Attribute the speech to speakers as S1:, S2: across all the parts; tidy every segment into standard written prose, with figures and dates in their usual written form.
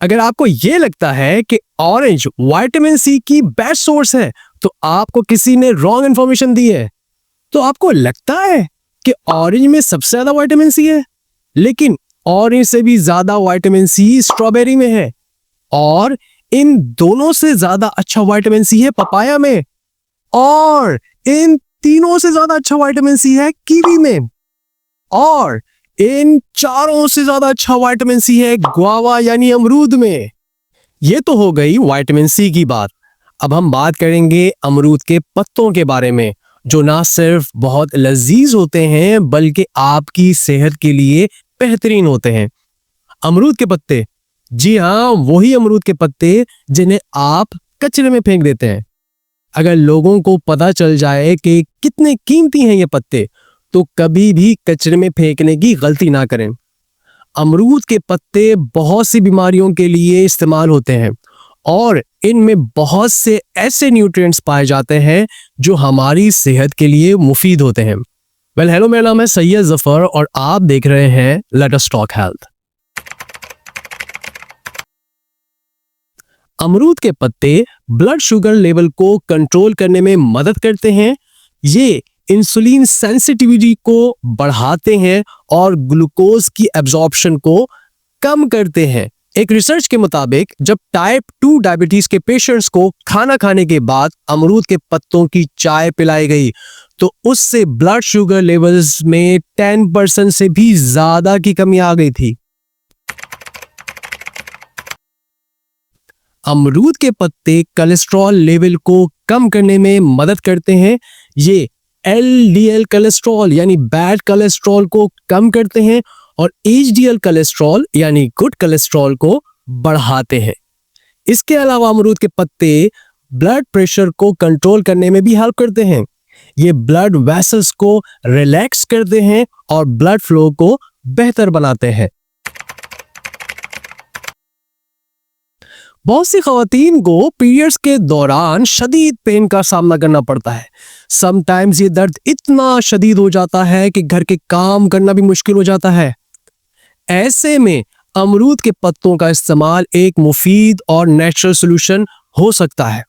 S1: अगर आपको ये लगता है कि ऑरेंज विटामिन सी की बेस्ट सोर्स है तो आपको किसी ने रॉन्ग इंफॉर्मेशन दी है। तो आपको लगता है कि ऑरेंज में सबसे ज्यादा विटामिन सी है, लेकिन ऑरेंज से भी ज्यादा विटामिन सी स्ट्रॉबेरी में है, और इन दोनों से ज्यादा अच्छा विटामिन सी है पपाया में, और इन तीनों से ज्यादा अच्छा विटामिन सी है कीवी में, और इन चारों से ज्यादा अच्छा विटामिन सी है गुआवा यानी अमरूद में। ये तो हो गई विटामिन सी की बात। अब हम बात करेंगे अमरूद के पत्तों के बारे में, जो ना सिर्फ बहुत लजीज होते हैं बल्कि आपकी सेहत के लिए बेहतरीन होते हैं। अमरूद के पत्ते, जी हाँ, वही अमरूद के पत्ते जिन्हें आप कचरे में फेंक देते हैं। अगर लोगों को पता चल जाए कि कितने कीमती हैं ये पत्ते, तो कभी भी कचरे में फेंकने की गलती ना करें। अमरूद के पत्ते बहुत सी बीमारियों के लिए इस्तेमाल होते हैं और इनमें बहुत से ऐसे न्यूट्रिएंट्स पाए जाते हैं जो हमारी सेहत के लिए मुफीद होते हैं। हेलो, मेरा नाम है सैयद जफर और आप देख रहे हैं लेट अस टॉक हेल्थ। अमरूद के पत्ते ब्लड शुगर लेवल को कंट्रोल करने में मदद करते हैं। ये इंसुलिन सेंसिटिविटी को बढ़ाते हैं और ग्लूकोज की एब्जॉर्प्शन को कम करते हैं। एक रिसर्च के मुताबिक जब टाइप 2 डायबिटीज के पेशेंट्स को खाना खाने के बाद अमरूद के पत्तों की चाय पिलाई गई तो उससे ब्लड शुगर लेवल्स में 10% से भी ज्यादा की कमी आ गई थी। अमरूद के पत्ते कोलेस्ट्रॉल लेवल को कम करने में मदद करते हैं। ये एलडीएल कोलेस्ट्रॉल यानी बैड कोलेस्ट्रॉल को कम करते हैं और एचडीएल कोलेस्ट्रॉल यानी गुड कोलेस्ट्रॉल को बढ़ाते हैं। इसके अलावा अमरूद के पत्ते ब्लड प्रेशर को कंट्रोल करने में भी हेल्प करते हैं। ये ब्लड वेसल्स को रिलैक्स करते हैं और ब्लड फ्लो को बेहतर बनाते हैं। बहुत सी खवातीन को पीरियड्स के दौरान शदीद पेन का सामना करना पड़ता है। समटाइम्स ये दर्द इतना शदीद हो जाता है कि घर के काम करना भी मुश्किल हो जाता है। ऐसे में अमरूद के पत्तों का इस्तेमाल एक मुफीद और नेचुरल सॉल्यूशन हो सकता है।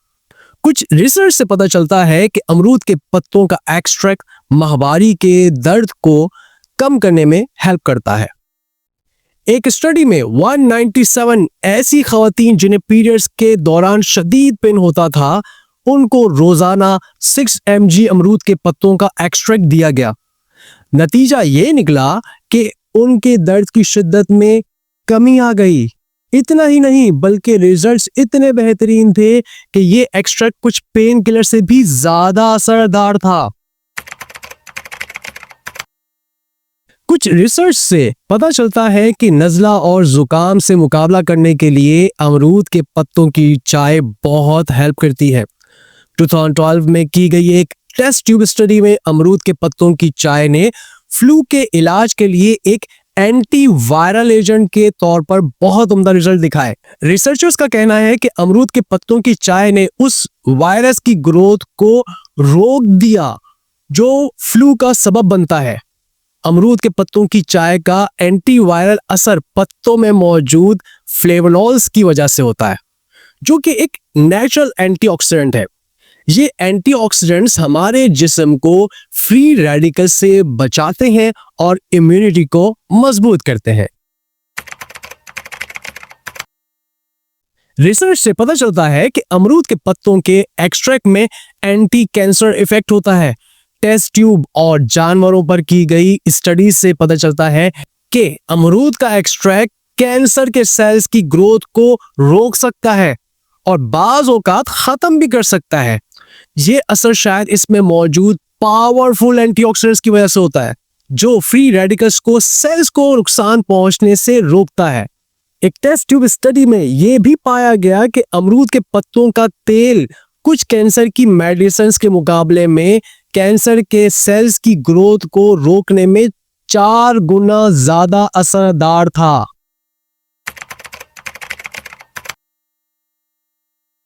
S1: कुछ रिसर्च से पता चलता है कि अमरूद के पत्तों का एक्सट्रैक्ट माहवारी के दर्द को कम करने में हेल्प करता है। एक स्टडी में 197 ऐसी खवातीन जिन्हें पीरियड्स के दौरान शदीद पेन होता था, उनको रोजाना 6 mg अमरूद के पत्तों का एक्सट्रैक्ट दिया गया। नतीजा ये निकला कि उनके दर्द की शिद्दत में कमी आ गई। इतना ही नहीं बल्कि रिजल्ट्स इतने बेहतरीन थे कि ये एक्सट्रैक्ट कुछ पेन किलर से भी ज्यादा असरदार था। कुछ रिसर्च से पता चलता है कि नज़ला और जुकाम से मुकाबला करने के लिए अमरूद के पत्तों की चाय बहुत हेल्प करती है। 2012 में की गई एक टेस्ट ट्यूब स्टडी में अमरूद के पत्तों की चाय ने फ्लू के इलाज के लिए एक एंटी वायरल एजेंट के तौर पर बहुत उम्दा रिजल्ट दिखाए। रिसर्चर्स का कहना है कि अमरूद के पत्तों की चाय ने उस वायरस की ग्रोथ को रोक दिया जो फ्लू का सबब बनता है। अमरूद के पत्तों की चाय का एंटीवायरल असर पत्तों में मौजूद फ्लेवोनॉल्स की वजह से होता है, जो कि एक नेचुरल एंटीऑक्सीडेंट है। ये एंटीऑक्सीडेंट्स हमारे जिस्म को फ्री रेडिकल से बचाते हैं और इम्यूनिटी को मजबूत करते हैं। रिसर्च से पता चलता है कि अमरूद के पत्तों के एक्सट्रैक्ट में एंटी कैंसर इफेक्ट होता है। टेस्ट ट्यूब और जानवरों पर की गई स्टडी से पता चलता है कि अमरूद का एक्सट्रैक्ट कैंसर के सेल्स की ग्रोथ को रोक सकता है और बाज़ औक़ात खत्म भी कर सकता है। ये असर शायद इसमें मौजूद पावरफुल एंटीऑक्सीडेंट्स की वजह से होता है, जो फ्री रेडिकल्स को सेल्स को नुकसान पहुंचने से रोकता है। एक टेस्ट ट्यूब स्टडी में यह भी पाया गया कि अमरूद के पत्तों का तेल कुछ कैंसर की मेडिसिन्स के मुकाबले में कैंसर के सेल्स की ग्रोथ को रोकने में 4 गुना ज्यादा असरदार था।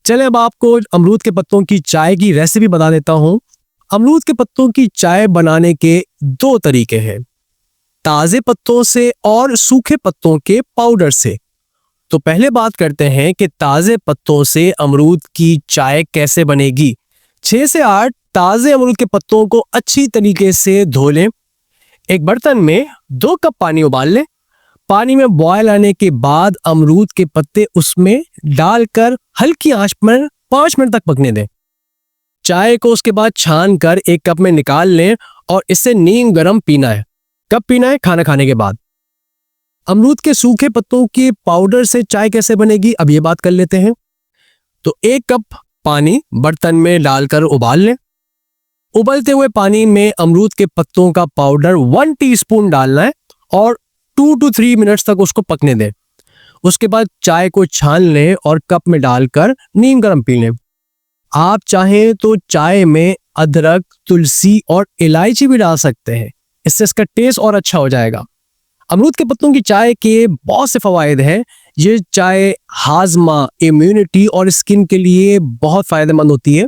S1: चले अब आपको अमरूद के पत्तों की चाय की रेसिपी बता देता हूं। अमरूद के पत्तों की चाय बनाने के 2 तरीके हैं, ताजे पत्तों से और सूखे पत्तों के पाउडर से। तो पहले बात करते हैं कि ताजे पत्तों से अमरूद की चाय कैसे बनेगी। 6 से 8 ताजे अमरूद के पत्तों को अच्छी तरीके से धो लें। एक बर्तन में 2 कप पानी उबाल लें। पानी में बॉयल आने के बाद अमरूद के पत्ते उसमें डालकर हल्की आंच पर 5 मिनट तक पकने दें। चाय को उसके बाद छान कर एक कप में निकाल लें और इसे नीम गर्म पीना है। कब पीना है? खाना खाने के बाद। अमरूद के सूखे पत्तों के पाउडर से चाय कैसे बनेगी, अब ये बात कर लेते हैं। तो 1 कप पानी बर्तन में डालकर उबाल लें। उबलते हुए पानी में अमरूद के पत्तों का पाउडर 1 टीस्पून डालना है और 2 to 3 मिनट्स तक उसको पकने दें। उसके बाद चाय को छान लें और कप में डालकर नीम गर्म पी लें। आप चाहें तो चाय में अदरक, तुलसी और इलायची भी डाल सकते हैं, इससे इसका टेस्ट और अच्छा हो जाएगा। अमरूद के पत्तों की चाय के बहुत से फवायद हैं। ये चाय हाजमा, इम्यूनिटी और स्किन के लिए बहुत फायदेमंद होती है।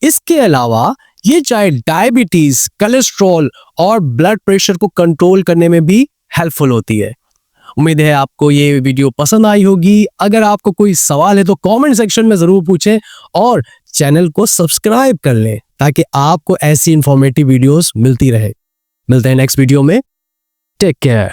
S1: इसके अलावा ये चाय डायबिटीज, कोलेस्ट्रॉल और ब्लड प्रेशर को कंट्रोल करने में भी हेल्पफुल होती है। उम्मीद है आपको ये वीडियो पसंद आई होगी। अगर आपको कोई सवाल है तो कमेंट सेक्शन में जरूर पूछें और चैनल को सब्सक्राइब कर लें ताकि आपको ऐसी इंफॉर्मेटिव वीडियोस मिलती रहे। मिलते हैं नेक्स्ट वीडियो में। Take care.